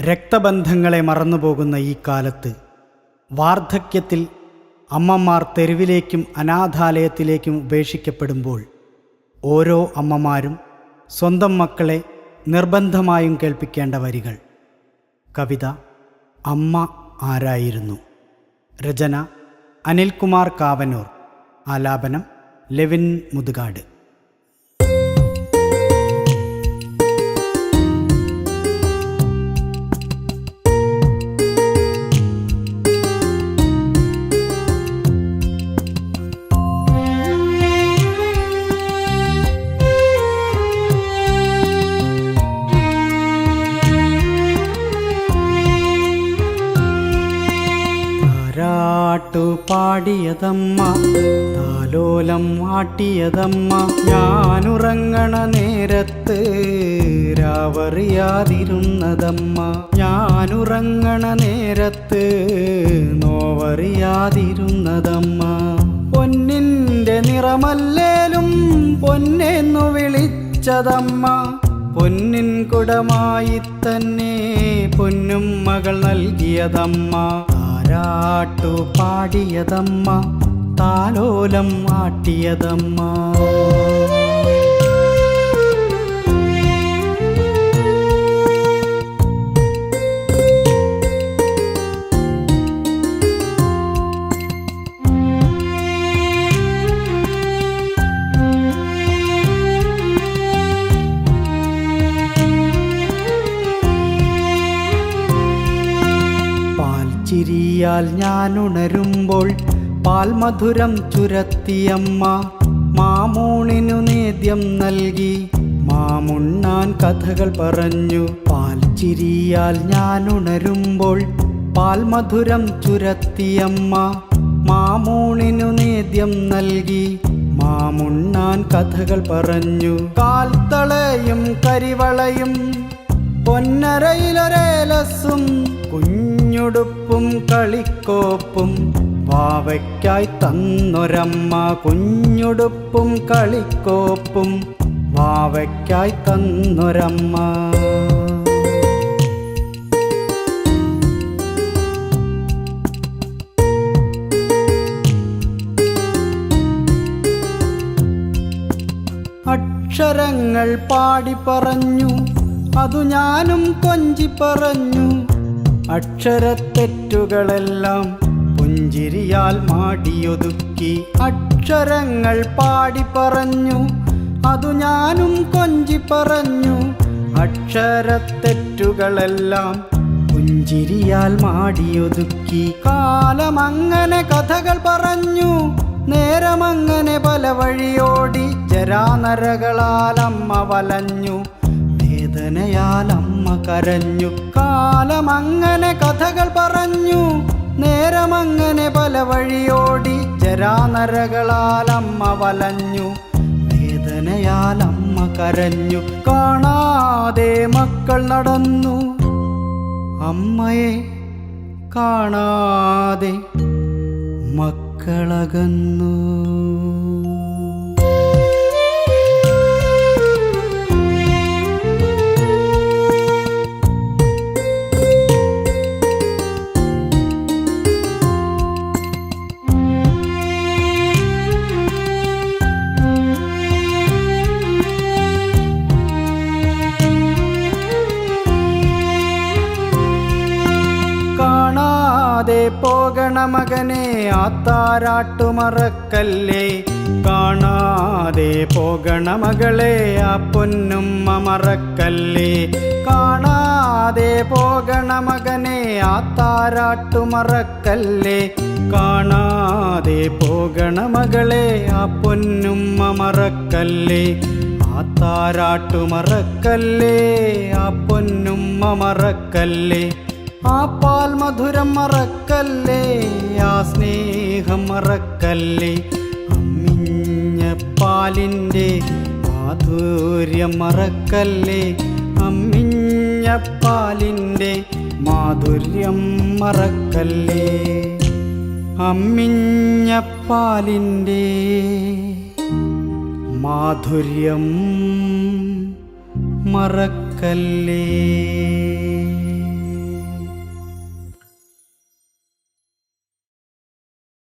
രക്തബന്ധങ്ങളെ മറന്നുപോകുന്ന ഈ കാലത്ത് വാർദ്ധക്യത്തിൽ അമ്മമാർ തെരുവിലേക്കും അനാഥാലയത്തിലേക്കും ഉപേക്ഷിക്കപ്പെടുമ്പോൾ ഓരോ അമ്മമാരും സ്വന്തം മക്കളെ നിർബന്ധമായും കേൾപ്പിക്കേണ്ട വരികൾ. കവിത അമ്മ ആരായിരുന്നു? രചന അനിൽകുമാർ കാവനൂർ. ആലാപനം ലെവിൻ മുതുകാട്. പാടിയതമ്മ, താലോലം ആട്ടിയതമ്മ, ഞാനുറങ്ങണ നേരത്ത് രാവറിയാതിരുന്നതമ്മ, ഞാനുറങ്ങണ നേരത്ത് നോവറിയാതിരുന്നതമ്മ. പൊന്നിൻ്റെ നിറമല്ലേലും പൊന്നെന്നു വിളിച്ചതമ്മ, പൊന്നിൻ കുടമായി തന്നെ പൊന്നും മകൾ നൽകിയതമ്മ. താരാട്ടു പാടിയതമ്മ, താലോലം ആട്ടിയതമ്മ. ചിരിയാൽ ഞാനുണരുമ്പോൾ പാൽമധുരം ചുരത്തിയമ്മ, മാമൂണിനു നേദ്യം നൽകി മാമുണ്ണാൻ കഥകൾ പറഞ്ഞു. പാൽച്ചിരിയാൽ ഞാനുണരുമ്പോൾ പാൽമധുരം ചുരത്തിയമ്മ, മാമൂണിനു നേദ്യം നൽകി മാമുണ്ണാൻ കഥകൾ പറഞ്ഞു. കാൽത്തളയും കരിവളയും പൊന്നരയിലൊരേലസും കുഞ്ഞുടുപ്പും കളിക്കോപ്പും വാവയ്ക്കായി തന്നൊരമ്മ, കുഞ്ഞുടുപ്പും കളിക്കോപ്പും വാവയ്ക്കായി തന്നൊരമ്മ. അക്ഷരങ്ങൾ പാടി പറഞ്ഞു, അതു ഞാനും കൊഞ്ചി പറഞ്ഞു. അക്ഷരത്തെറ്റുകളെല്ലാം പുഞ്ചിരിയാൽ മാടിയൊതുക്കി. അക്ഷരങ്ങൾ പാടി പറഞ്ഞു, അതു ഞാനും കൊഞ്ചി പറഞ്ഞു. അക്ഷരത്തെറ്റുകളെല്ലാം പുഞ്ചിരിയാൽ മാടിയൊതുക്കി. കാലമങ്ങനെ കഥകൾ പറഞ്ഞു, നേരമങ്ങനെ പല വഴിയോടി. ജരാനരകളാൽ അമ്മ വലഞ്ഞു, വേദനയാൽ അമ്മ കരഞ്ഞു. കാലമങ്ങനെ കഥകൾ പറഞ്ഞു, നേരമങ്ങനെ പല വഴിയോടി. ജരാനരകളാൽ അമ്മ വലഞ്ഞു, വേദനയാൽ അമ്മ കരഞ്ഞു. കാണാതെ മക്കൾ നടന്നു, അമ്മയെ കാണാതെ മക്കളകന്നു. കാണാതെ പോകണ മകനെ ആത്താരാട്ടു മറക്കല്ലേ, കാണാതെ പോകണ മകളെ ആ പൊന്നുമ്മ മറക്കല്ലേ. കാണാതെ പോകണ മകനെ ആത്താരാട്ടു മറക്കല്ലേ, കാണാതെ പോകണ മകളെ ആ പൊന്നുമ്മ മറക്കല്ലേ. ആത്താരാട്ടു മറക്കല്ലേ, ആ പൊന്നുമ്മ മറക്കല്ലേ. ആ പാൽ മധുരം മറക്കല്ലേ, ആ സ്നേഹം മറക്കല്ലേ. അമ്മിഞ്ഞ പാലിൻ്റെ മാധുര്യം മറക്കല്ലേ, അമ്മിഞ്ഞ പാലിൻ്റെ മാധുര്യം മറക്കല്ലേ. അമ്മിഞ്ഞ പാലിൻ്റെ മാധുര്യം മറക്കല്ലേ.